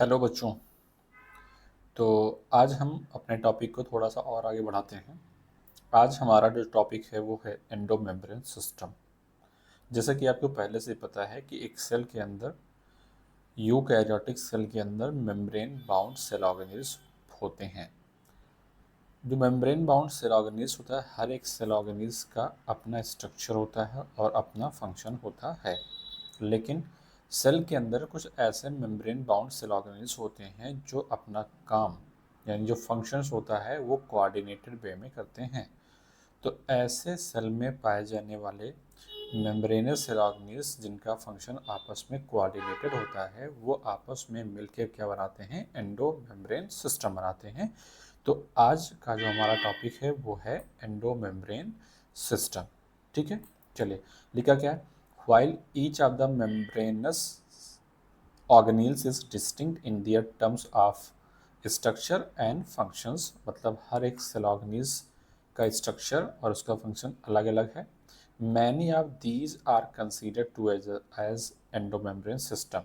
Hello बच्चों। तो आज हम अपने टॉपिक को थोड़ा सा और आगे बढ़ाते हैं। आज हमारा जो टॉपिक है वो है एंडोमेम्ब्रेन सिस्टम। जैसा कि आपको पहले से पता है कि एक सेल के अंदर, यूकैरियोटिक सेल के अंदर मेम्ब्रेन बाउंड सेल ऑर्गेनिज्म होते हैं। जो मेम्ब्रेन बाउंड सेल ऑर्गेनिज्म होता है, हर एक सेल ऑर्गेनिज्म का अपना स्ट्रक्चर होता है और अपना फंक्शन होता है। लेकिन सेल के अंदर कुछ ऐसे मेम्ब्रेन बाउंड सेल ऑर्गेनिज्म होते हैं जो अपना काम यानी जो फंक्शंस होता है वो कोऑर्डिनेटेड वे में करते हैं। तो ऐसे सेल में पाए जाने वाले मेम्ब्रेनस सेल ऑर्गेनिज्म जिनका फंक्शन आपस में कोऑर्डिनेटेड होता है वो आपस में मिलकर क्या बनाते हैं, एंडो मेम्ब्रेन सिस्टम बनाते हैं। तो आज का जो हमारा टॉपिक है वो है एंडो मेम्ब्रेन सिस्टम। ठीक है, चलिए लिखा क्या है। While each of the membranous organelles is distinct in their terms of structure and functions, मतलब हर एक सेल ऑर्गेनिज का स्ट्रक्चर और उसका फंक्शन अलग अलग है। Many of these are considered to as endomembrane system।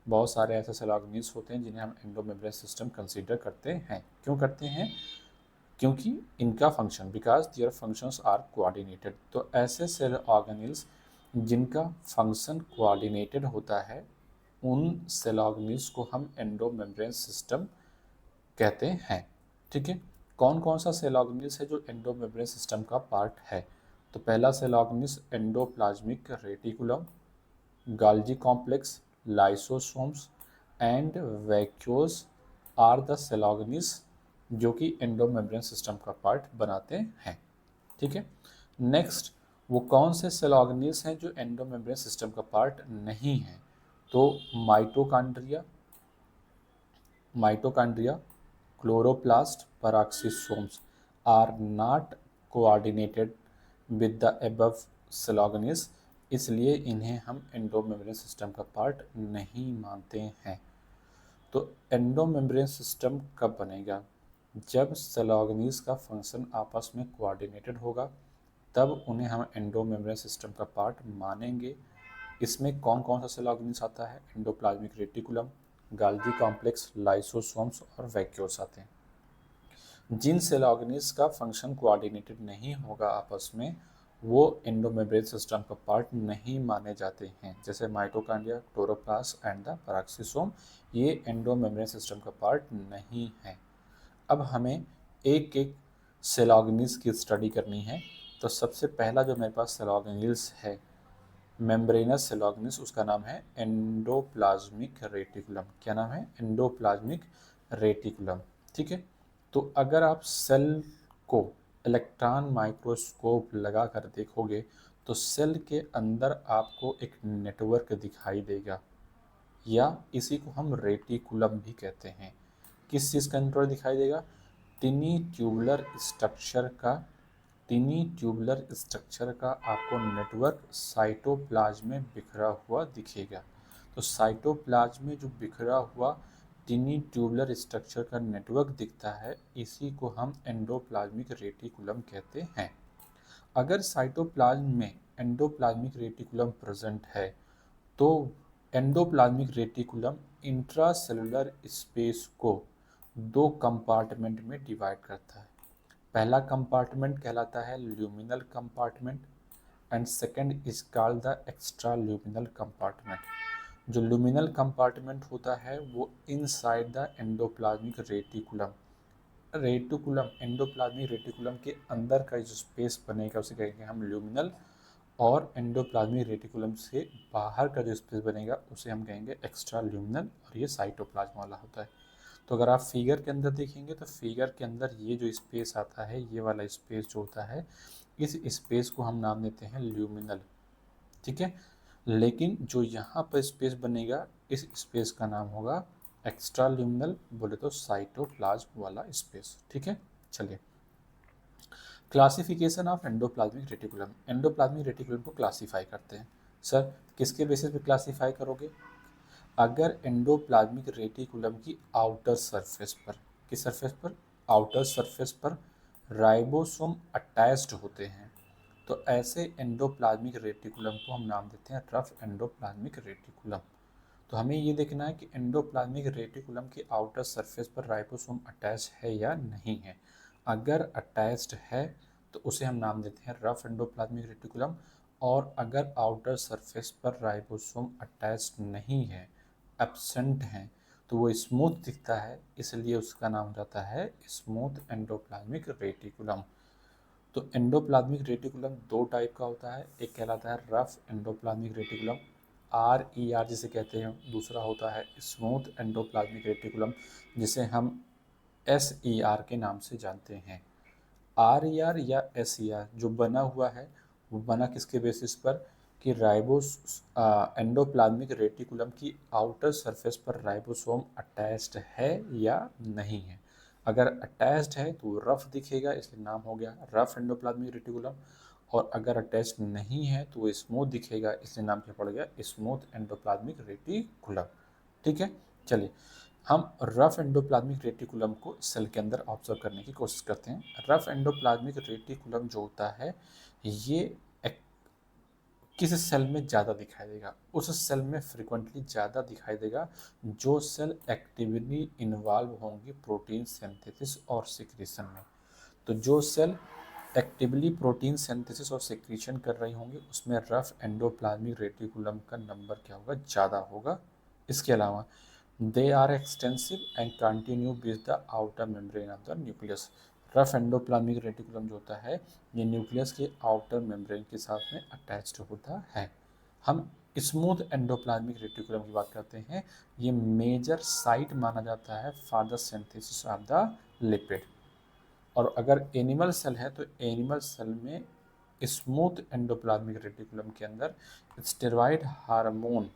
बहुत सारे ऐसे सेल ऑर्गेनिज होते हैं जिन्हें हम एंडोमेम्ब्रेन सिस्टम कंसीडर करते हैं। क्यों करते हैं? क्योंकि इनका function, because their functions are coordinated. तो ऐसे सेल ऑर्गेनिल्स जिनका फंक्शन कोऑर्डिनेटेड होता है उन सेल ऑर्गेनिल्स को हम एंडोमेम्ब्रेन सिस्टम कहते हैं। ठीक है, कौन कौन सा सेल ऑर्गेनिल्स है जो एंडोमेम्ब्रेन सिस्टम का पार्ट है? तो पहला cell organelles endoplasmic reticulum, Golgi complex, lysosomes and vacuoles are the cell organelles जो कि एंडोमेम्ब्रेन सिस्टम का पार्ट बनाते हैं। ठीक है, नेक्स्ट वो कौन से सेल ऑर्गेनिल्स हैं जो एंडोमेम्ब्रेन सिस्टम का पार्ट नहीं है? तो mitochondria, chloroplast, peroxisomes are not coordinated with the above cell organelles, इसलिए इन्हें हम एंडोमेम्ब्रेन सिस्टम का पार्ट नहीं मानते हैं। तो एंडोमेम्ब्रेन सिस्टम कब बनेगा? जब सेल ऑर्गेनिल्स का फंक्शन आपस में कोऑर्डिनेटेड होगा, तब उन्हें हम एंडोमेम्ब्रेन सिस्टम का पार्ट मानेंगे। इसमें कौन कौन सा सेल ऑर्गेनिल्स आता है? एंडोप्लाज्मिक रेटिकुलम, गाल्गी कॉम्प्लेक्स, लाइसोसोम्स और वैक्यूल्स आते हैं। जिन सेल ऑर्गेनिल्स का फंक्शन कोऑर्डिनेटेड नहीं होगा आपस में, वो एंडोमेम्ब्रेन सिस्टम का पार्ट नहीं माने जाते हैं। जैसे mitochondria, chloroplast and the peroxisome, ये एंडोमेम्ब्रेन सिस्टम का पार्ट नहीं है। अब हमें एक एक सेल ऑर्गेनिल्स की स्टडी करनी है। तो सबसे पहला जो मेरे पास सेल ऑर्गेनिल्स है, मेम्ब्रेनस सेल ऑर्गेनिल्स, उसका नाम है एंडोप्लाज्मिक रेटिकुलम। क्या नाम है? Endoplasmic reticulum. ठीक है, तो अगर आप सेल को इलेक्ट्रॉन माइक्रोस्कोप लगा कर देखोगे तो सेल के अंदर आपको एक नेटवर्क दिखाई देगा, या इसी को हम रेटिकुलम भी कहते हैं। किस चीज़ का नेटवर्क दिखाई देगा? टिनी ट्यूबुलर स्ट्रक्चर का टिनी ट्यूबुलर स्ट्रक्चर का आपको नेटवर्क साइटोप्लाज्म में बिखरा हुआ दिखेगा। तो साइटोप्लाज्म में जो बिखरा हुआ टिनी ट्यूबुलर स्ट्रक्चर का नेटवर्क दिखता है, इसी को हम एंडोप्लाज्मिक रेटिकुलम कहते हैं। अगर साइटोप्लाज्म में एंडोप्लाज्मिक रेटिकुलम प्रेजेंट है तो एंडोप्लाज्मिक रेटिकुलम इंट्रासेलुलर स्पेस को दो कंपार्टमेंट में डिवाइड करता है। पहला कंपार्टमेंट कहलाता है luminal compartment and second is called the extra luminal compartment. जो ल्यूमिनल कंपार्टमेंट होता है वो inside the endoplasmic reticulum, endoplasmic reticulum के अंदर का जो स्पेस बनेगा उसे कहेंगे हम ल्यूमिनल, और एंडोप्लाज्मिक रेटिकुलम से बाहर का जो स्पेस बनेगा उसे हम कहेंगे एक्स्ट्रा ल्यूमिनल, और ये साइटोप्लाज्म वाला होता है। तो अगर आप फिगर के अंदर देखेंगे तो फिगर के अंदर ये जो स्पेस आता है, ये वाला स्पेस जो होता है, इस स्पेस को हम नाम देते हैं ल्यूमिनल। ठीक है, लेकिन जो यहाँ पर स्पेस बनेगा इस स्पेस का नाम होगा एक्स्ट्रा ल्यूमिनल, बोले तो साइटोप्लाज्म वाला स्पेस। ठीक है, चलिए classification of endoplasmic reticulum. Endoplasmic reticulum को क्लासीफाई करते हैं। सर किसके बेसिस पे क्लासीफाई करोगे? अगर एंडोप्लाज्मिक रेटिकुलम की आउटर सरफेस पर, किस सरफेस पर? आउटर सरफेस पर राइबोसोम अटैच्ड होते हैं, तो ऐसे एंडोप्लाज्मिक रेटिकुलम को हम नाम देते हैं रफ एंडोप्लाज्मिक रेटिकुलम। तो हमें ये देखना है कि एंडोप्लाज्मिक रेटिकुलम के आउटर सरफेस पर राइबोसोम अटैच है या नहीं है। अगर अटैच्ड है तो उसे हम नाम देते हैं रफ एंडोप्लाज्मिक रेटिकुलम, और अगर आउटर सरफेस पर राइबोसोम अटैच्ड नहीं है, एब्सेंट है, तो वो स्मूथ दिखता है, इसलिए उसका नाम रहता है स्मूथ एंडोप्लाज्मिक रेटिकुलम। तो एंडोप्लाज्मिक रेटिकुलम दो टाइप का होता है, एक कहलाता है रफ एंडोप्लाज्मिक रेटिकुलम, RER जिसे कहते हैं, दूसरा होता है स्मूथ एंडोप्लाज्मिक रेटिकुलम जिसे हम SER के नाम से जानते हैं। RER या SER जो बना हुआ है वो बना किसके बेसिस पर कि एंडोप्लाज्मिक रेटिकुलम की आउटर सरफेस पर राइबोसोम अटैच्ड है या नहीं है। अगर अटैच्ड है तो वो रफ दिखेगा, इसलिए नाम हो गया रफ एंडोप्लाज्मिक रेटिकुलम, और अगर अटैच्ड नहीं है तो वो स्मूथ दिखेगा, इसलिए नाम क्या पड़ गया स्मूथ एंडोप्लाज्मिक रेटिकुलम। ठीक है, चलिए हम रफ एंडोप्लाज्मिक रेटिकुलम को सेल के अंदर ऑब्जर्व करने की कोशिश करते हैं। रफ एंडोप्लाज्मिक रेटिकुलम जो होता है ये किस सेल में ज़्यादा दिखाई देगा, उस सेल में फ्रिक्वेंटली ज़्यादा दिखाई देगा जो सेल एक्टिवली इन्वॉल्व होंगी प्रोटीन सिंथेसिस और सिक्रीशन में। तो जो सेल एक्टिवली प्रोटीन सिंथेसिस और सिक्रीशन कर रही होंगी उसमें रफ एंडोप्लाज्मिक रेटिकुलम का नंबर क्या होगा, ज़्यादा होगा। इसके अलावा they are extensive and continue with the outer membrane of the nucleus. Rough endoplasmic reticulum जो होता है ये न्यूक्लियस के आउटर मेम्ब्रेन के साथ में अटैच्ड होता है। हम स्मूथ एंडोप्लाज्मिक रेटिकुलम की बात करते हैं, ये मेजर साइट माना जाता है for the synthesis of the lipid. और अगर एनिमल सेल है तो एनिमल सेल में स्मूथ एंडोप्लाज्मिक रेटिकुलम के अंदर स्टेरॉइड हार्मोन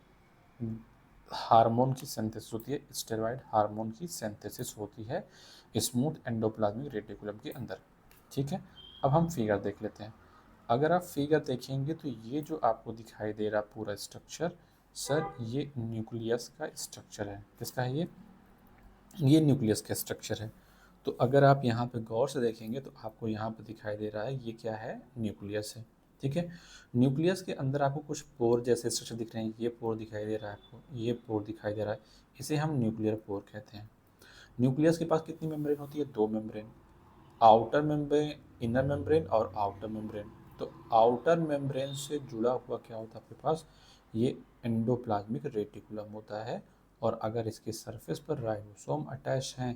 की सिंथेसिस होती है, स्टेरॉइड हार्मोन की सिंथेसिस होती है स्मूथ एंडोप्लाज्मिक रेटिकुलम के अंदर। ठीक है, अब हम फिगर देख लेते हैं। अगर आप फिगर देखेंगे तो ये जो आपको दिखाई दे रहा पूरा स्ट्रक्चर, सर ये न्यूक्लियस का स्ट्रक्चर है। किसका है ये न्यूक्लियस का स्ट्रक्चर है। तो अगर आप यहाँ पे गौर से देखेंगे तो आपको यहाँ पे दिखाई दे रहा है ये क्या है, न्यूक्लियस है। ठीक है, न्यूक्लियस के अंदर आपको कुछ पोर जैसे स्ट्रक्चर दिख रहे हैं, ये पोर दिखाई दे रहा है आपको, ये पोर दिखाई दे रहा है, इसे हम न्यूक्लियर पोर कहते हैं। न्यूक्लियस के पास कितनी मेम्ब्रेन होती है, दो membrane, outer membrane, inner membrane और आउटर मेम्ब्रेन। तो आउटर मेम्ब्रेन से जुड़ा हुआ क्या होता है आपके पास, ये एंडोप्लाज्मिक रेटिकुलम होता है, और अगर इसके सरफेस पर राइबोसोम अटैच हैं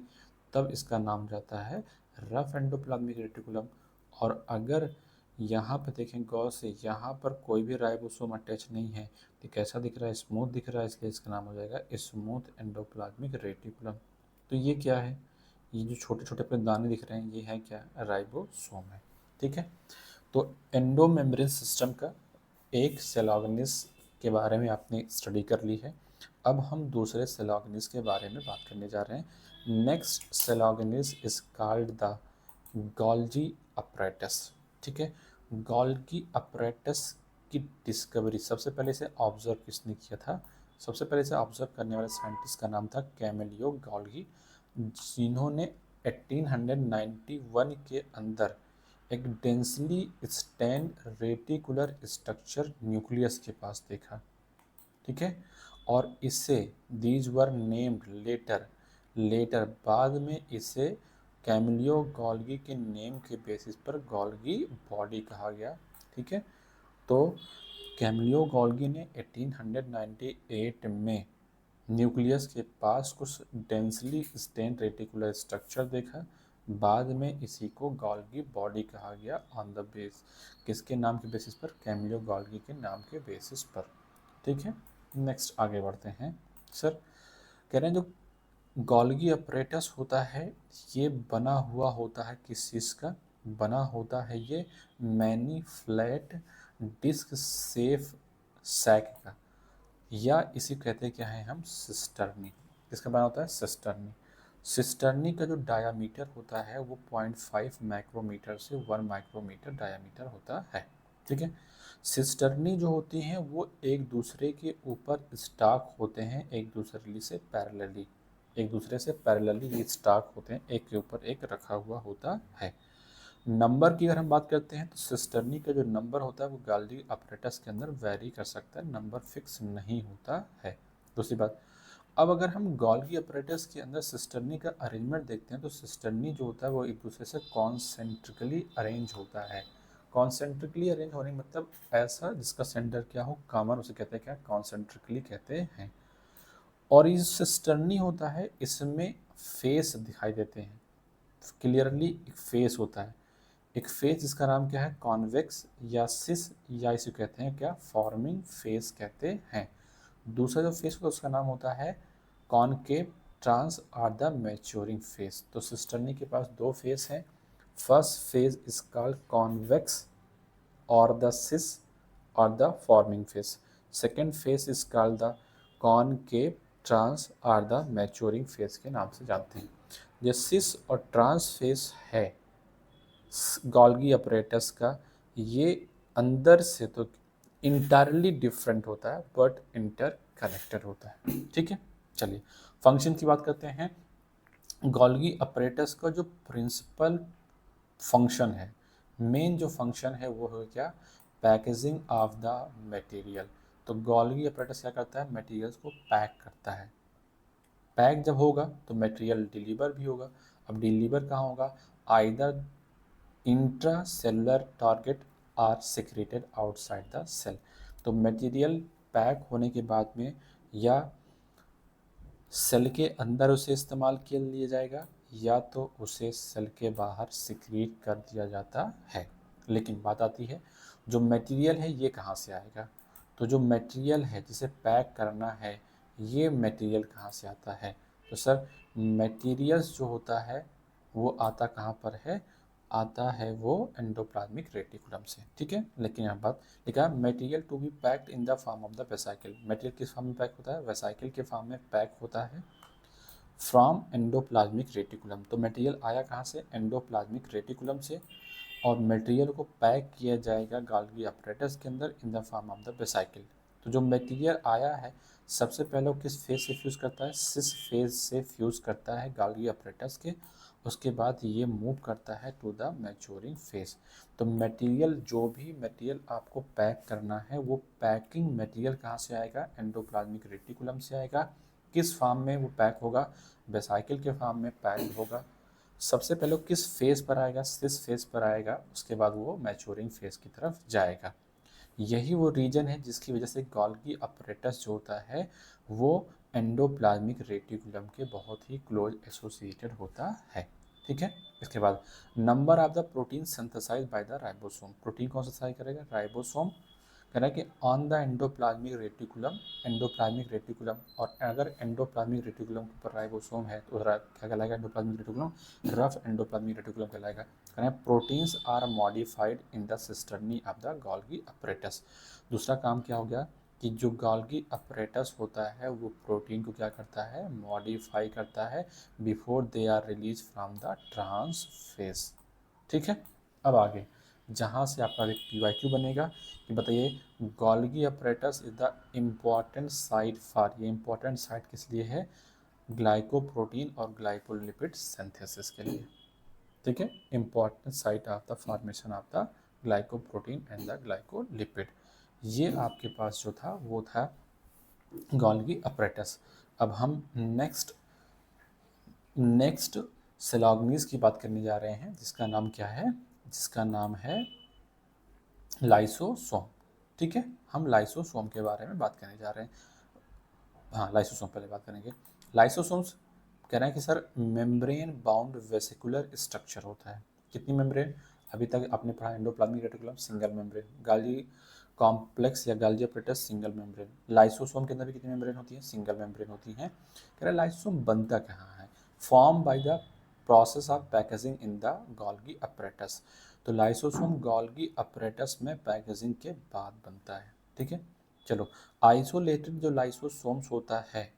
तब इसका नाम जाता है रफ एंडोप्लाज्मिक रेटिकुलम। और अगर यहाँ पर देखें गौर से, यहाँ पर कोई भी राइबोसोम अटैच नहीं है तो कैसा दिख रहा है, स्मूथ दिख रहा है, इसलिए इसका नाम हो जाएगा स्मूथ एंडोप्लाज्मिक रेटिकुलम। तो ये क्या है, ये जो छोटे छोटे अपने दाने दिख रहे हैं ये है क्या, राइबोसोम है। ठीक है, तो एंडोमेम्ब्रेन सिस्टम का एक सेल ऑर्गेनिज के बारे में आपने स्टडी कर ली है। अब हम दूसरे सेल ऑर्गेनिज के बारे में बात करने जा रहे हैं। Next cell organelle is called the Golgi apparatus. ठीक है, गोल्गी अपरेटस की डिस्कवरी सबसे पहले से ऑब्जर्व किसने किया था, सबसे पहले से ऑब्जर्व करने वाले साइंटिस्ट का नाम था कैमिलियो गोल्गी, जिन्होंने 1891 के अंदर एक densely stand reticular structure nucleus के पास देखा। ठीक है, और इसे दीज वर नेम्ड लेटर, बाद में इसे कैमिलियो गोल्गी के नेम के बेसिस पर गोल्गी बॉडी कहा गया। ठीक है, तो कैमिलियो गोल्गी ने 1898 में न्यूक्लियस के पास कुछ डेंसली स्टेन्ड रेटिकुलर स्ट्रक्चर देखा, बाद में इसी को गोल्गी बॉडी कहा गया ऑन द बेस, किसके नाम के बेसिस पर, कैमिलियो गोल्गी के नाम के बेसिस पर। ठीक है, नेक्स्ट आगे बढ़ते हैं। सर कह रहे हैं जो गोल्गी अपरेटस होता है ये बना हुआ होता है किस चीज़ का, बना होता है ये many flat disc shape sac का, या इसी कहते हैं क्या है हम, सिस्टर्नी। किसका बना होता है, सिस्टर्नी। सिस्टर्नी का जो डायामीटर होता है वो 0.5 माइक्रोमीटर से 1 माइक्रोमीटर डायामीटर होता है। ठीक है, सिस्टर्नी जो होती हैं वो एक दूसरे के ऊपर स्टॉक होते हैं, एक दूसरे से पैरेलली, एक दूसरे से पैरेलली ये स्टॉक होते हैं, एक के ऊपर एक रखा हुआ होता है। नंबर की अगर हम बात करते हैं तो सिस्टर्नी का जो नंबर होता है वो गोल्गी अपरेटस के अंदर वेरी कर सकता है, नंबर फिक्स नहीं होता है। दूसरी बात, अब अगर हम गोल्गी अपरेटस के अंदर सिस्टर्नी का अरेंजमेंट देखते हैं तो सिस्टर्नी जो होता है वो एक दूसरे से कॉन्सेंट्रिकली अरेंज होता है। कॉन्सेंट्रिकली अरेंज होने का मतलब ऐसा जिसका सेंटर क्या हो कॉमन, उसे कहते हैं क्या, कॉन्सेंट्रिकली कहते हैं। और ये सिस्टर्नी होता है इसमें फेस दिखाई देते हैं, क्लियरली एक फेस होता है, एक फेस जिसका नाम क्या है, कॉन्वेक्स या सिस, या इसे कहते हैं क्या, फॉर्मिंग फेस कहते हैं। दूसरा जो फेस होता है उसका नाम होता है concave trans or the maturing face. तो सिस्टर्नी के पास दो फेस हैं, first phase is called convex और द सिस और the forming face, second face is called the concave trans or the maturing face के नाम से जानते हैं। ये सिस और ट्रांस फेस है गोल्गी अपरेटस का, ये अंदर से तो इंटायरली डिफरेंट होता है बट इंटर कनेक्टेड होता है। ठीक है, चलिए फंक्शन की बात करते हैं। गोल्गी अपरेटस का जो प्रिंसिपल फंक्शन है, मेन जो फंक्शन है वो है क्या, पैकेजिंग ऑफ द मटेरियल। तो गोल्गी अपरेटस क्या करता है, मटेरियल्स को पैक करता है। पैक जब होगा तो मटेरियल डिलीवर भी होगा। अब डिलीवर कहाँ होगा, either intracellular target or secreted outside the cell. तो मटेरियल पैक होने के बाद में या सेल के अंदर उसे इस्तेमाल किया लिया जाएगा या तो उसे सेल के बाहर सिक्रीट कर दिया जाता है। लेकिन बात आती है जो मटेरियल है ये कहाँ से आएगा, तो जो मटेरियल है जिसे पैक करना है ये मटेरियल कहाँ से आता है, तो सर मटेरियल्स जो होता है वो आता कहाँ पर है, आता है वो एंडोप्लाज्मिक रेटिकुलम से। ठीक है, लेकिन यहाँ बात लिखा है material to be packed in the form of the vesicle. Material किस फॉर्म में पैक होता है, वेसाइकिल के फॉर्म में पैक होता है फ्रॉम एंडोप्लाज्मिक रेटिकुलम। तो मटेरियल आया कहाँ से, एंडोप्लाज्मिक रेटिकुलम से, और मटेरियल को पैक किया जाएगा गोल्गी अपरेटस के अंदर इन the form of the vesicle. तो जो मटेरियल आया है सबसे पहले वो किस फेज से फ्यूज़ करता है, सिस फेज से फ्यूज़ करता है गोल्गी अपरेटस के, उसके बाद ये मूव करता है टू द मैच्योरिंग फेज। तो मटेरियल, जो भी मटेरियल आपको पैक करना है वो पैकिंग मटेरियल कहाँ से आएगा, एंडोप्लाज्मिक रेटिकुलम से आएगा। किस फॉर्म में वो पैक होगा, वेसाइकिल के फॉर्म में पैक होगा। सबसे पहले किस फेज पर आएगा, सिस फेज पर आएगा, उसके बाद वो मैच्योरिंग फेज की तरफ जाएगा। यही वो रीजन है जिसकी वजह से गोल्गी अपरेटस जो होता है वो एंडोप्लाज्मिक रेटिकुलम के बहुत ही क्लोज एसोसिएटेड होता है। ठीक है, इसके बाद number of the protein synthesized by the ribosome. Protein कौन सा सिंथेसाइज करेगा, राइबोसोम। कह रहा है कि on the endoplasmic reticulum, endoplasmic reticulum, और अगर एंडोप्लाज्मिक रेटिकुलम के ऊपर राइबोसोम है तो क्या कहलाएगा, endoplasmic reticulum, rough endoplasmic reticulum कहलाएगा। कह रहे हैं proteins are modified in the cisternae of the Golgi apparatus. दूसरा काम क्या हो गया कि जो गोल्गी अपरेटस होता है वो प्रोटीन को क्या करता है, मॉडिफाई करता है before they are release from the trans phase. ठीक है, अब आगे जहाँ से आपका एक PYQ बनेगा कि बताइए Golgi apparatus is the important site for, ये इम्पॉर्टेंट साइट किस लिए है, ग्लाइकोप्रोटीन और ग्लाइकोलिपिड सिंथेसिस के लिए। ठीक है, important site of the formation of the glycoprotein and the glycolipid. ये आपके पास जो था वो था गोल्गी अपरेटस। अब हम नेक्स्ट सेलॉग्नीज की बात करने जा रहे हैं जिसका नाम क्या है, जिसका नाम है लाइसोसोम। ठीक है, हम लाइसोसोम के बारे में बात करने जा रहे हैं। हाँ, लाइसोसोम पहले बात करेंगे। लाइसोसोम्स कह रहे हैं कि sir membrane bound vesicular structure होता है। कितनी मेम्ब्रेन, अभी तक आपने पढ़ा endoplasmic reticulum single membrane, Golgi complex या Golgi apparatus single membrane, lysosome के अंदर भी कितनी मेम्ब्रेन होती है, सिंगल मेम्ब्रेन होती है। कह रहे हैं लाइसोसोम बनता कहाँ है, form by the process of packaging in the Golgi apparatus. तो लाइसोसोम गोल्गी अपरेटस में पैकेजिंग के बाद बनता है। ठीक है, चलो आइसोलेटेड जो लाइसोसोम्स होता है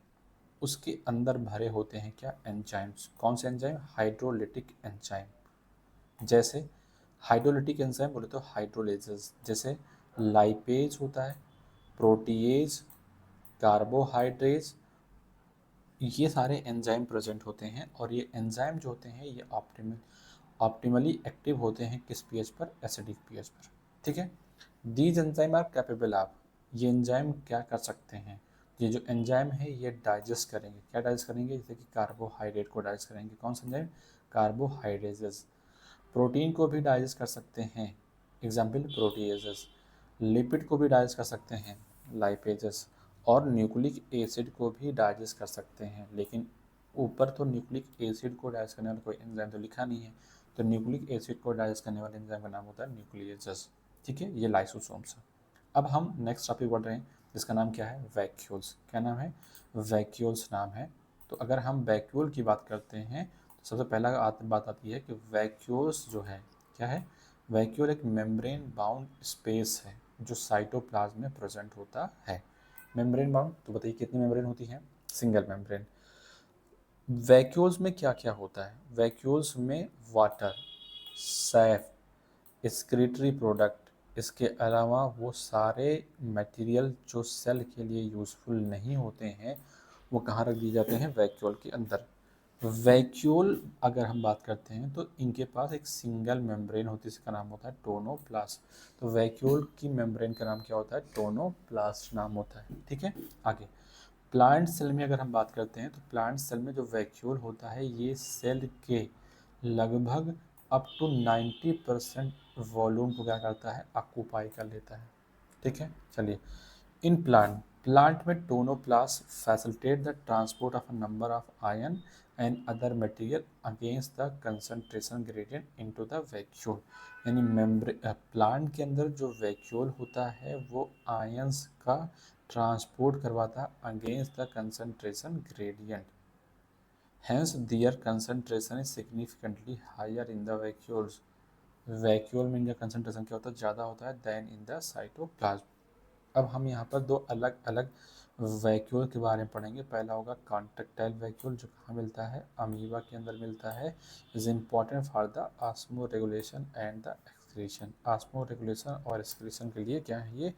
उसके अंदर भरे होते हैं क्या, एंजाइम्स। कौन से एंजाइम, हाइड्रोलिटिक एंजाइम। जैसे हाइड्रोलिटिक एंजाइम बोले तो हाइड्रोलेजेस, जैसे लाइपेज होता है, प्रोटीएज, कार्बोहाइड्रेज, ये सारे एंजाइम प्रेजेंट होते हैं। और ये एंजाइम जो होते हैं ये ऑप्टिमली एक्टिव होते हैं किस पीएच पर, एसिडिक पीएच पर। ठीक है, these enzyme are capable of, ये एंजाइम क्या कर सकते हैं, ये जो एंजाइम है ये डाइजेस्ट करेंगे, क्या डाइजेस्ट करेंगे, जैसे कि कार्बोहाइड्रेट को डाइजेस्ट करेंगे। कौन सा एंजाइम? कार्बोहाइड्रेजेस। प्रोटीन को भी डाइजेस्ट कर सकते हैं, एग्जाम्पल प्रोटीएजेस। लिपिड को भी डाइजेस्ट कर सकते हैं, लाइपेजेस। और न्यूक्लिक एसिड को भी डाइजेस्ट कर सकते हैं, लेकिन ऊपर तो न्यूक्लिक एसिड को डाइजेस्ट करने वाला कोई एंजाइम तो लिखा नहीं है, तो न्यूक्लिक एसिड को डाइजेस्ट करने वाले एंजाइम का नाम होता है न्यूक्लिएजेस। ठीक है, ये लाइसोसोम्स है। अब हम नेक्स्ट टॉपिक बढ़ रहे हैं, जिसका नाम क्या है? वैक्यूल्स। क्या नाम है? वैक्यूल्स नाम है। तो अगर हम वैक्यूल की बात करते हैं तो सबसे पहला बात आती है कि वैक्यूल्स जो है क्या है? वैक्यूल एक मेम्ब्रेन बाउंड स्पेस है जो साइटोप्लाज्म में प्रेजेंट होता है। मेम्ब्रेन बाउंड, तो बताइए कितनी मेम्ब्रेन होती है? Single membrane. वैक्यूल्स में क्या क्या होता है? वैक्यूल्स में वाटर, सैफ, एक्सक्रीटरी प्रोडक्ट, इसके अलावा वो सारे मटेरियल जो सेल के लिए यूज़फुल नहीं होते हैं वो कहाँ रख दिए जाते हैं? वैक्यूल के अंदर। वैक्यूल अगर हम बात करते हैं तो इनके पास एक सिंगल मेम्ब्रेन होती है, इसका नाम होता है टोनोप्लास्ट। तो वैक्यूल की मेम्ब्रेन का नाम क्या होता है? टोनोप्लास्ट नाम होता है। ठीक है, आगे प्लांट सेल में अगर हम बात करते हैं तो प्लांट सेल में जो वैक्यूल होता है ये सेल के लगभग अप टू 90% वॉल्यूम को क्या करता है? ऑक्यूपाई कर लेता है। ठीक है, चलिए इन प्लांट में tonoplast facilitate the transport of a number of ion and other material against the concentration gradient into the vacuole. यानी प्लांट के अंदर जो वैक्यूल होता है वो आयंस का ट्रांसपोर्ट करवाता है against the concentration gradient, hence their concentration is significantly higher in the vacuoles। Vacuole में इनका कंसंट्रेशन क्या होता है? ज़्यादा होता है देन इन द साइटोप्लाज्म। अब हम यहाँ पर दो अलग अलग वैक्यूल के बारे में पढ़ेंगे। पहला होगा कॉन्ट्रेक्टाइल वैक्यूल, जो कहाँ मिलता है? अमीबा के अंदर मिलता है। Is important for the osmo regulation and the excretion. Osmo regulation और एक्सक्रीशन के लिए क्या है? ये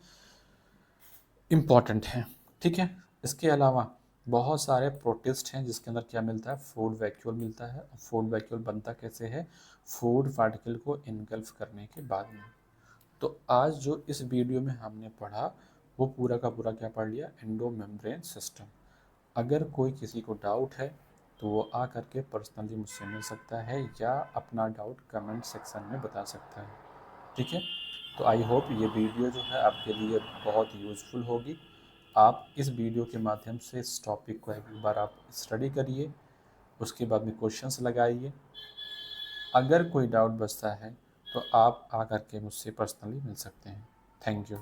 इम्पॉर्टेंट है। ठीक है, इसके अलावा बहुत सारे प्रोटिस्ट हैं जिसके अंदर क्या मिलता है? फूड वैक्यूल मिलता है। और फूड वैक्यूल बनता कैसे है? फूड पार्टिकल को इनगल्फ करने के बाद में। तो आज जो इस वीडियो में हमने पढ़ा वो पूरा का पूरा क्या पढ़ लिया? Endo membrane system. अगर कोई किसी को डाउट है तो वो आ करके पर्सनली मुझसे मिल सकता है या अपना डाउट कमेंट सेक्शन में बता सकता है। ठीक है, तो आई होप ये वीडियो जो है आपके लिए बहुत यूज़फुल होगी। आप इस वीडियो के माध्यम से इस टॉपिक को एक बार आप स्टडी करिए, उसके बाद में क्वेश्चंस लगाइए। अगर कोई डाउट बचता है तो आप आकर के मुझसे पर्सनली मिल सकते हैं। Thank you.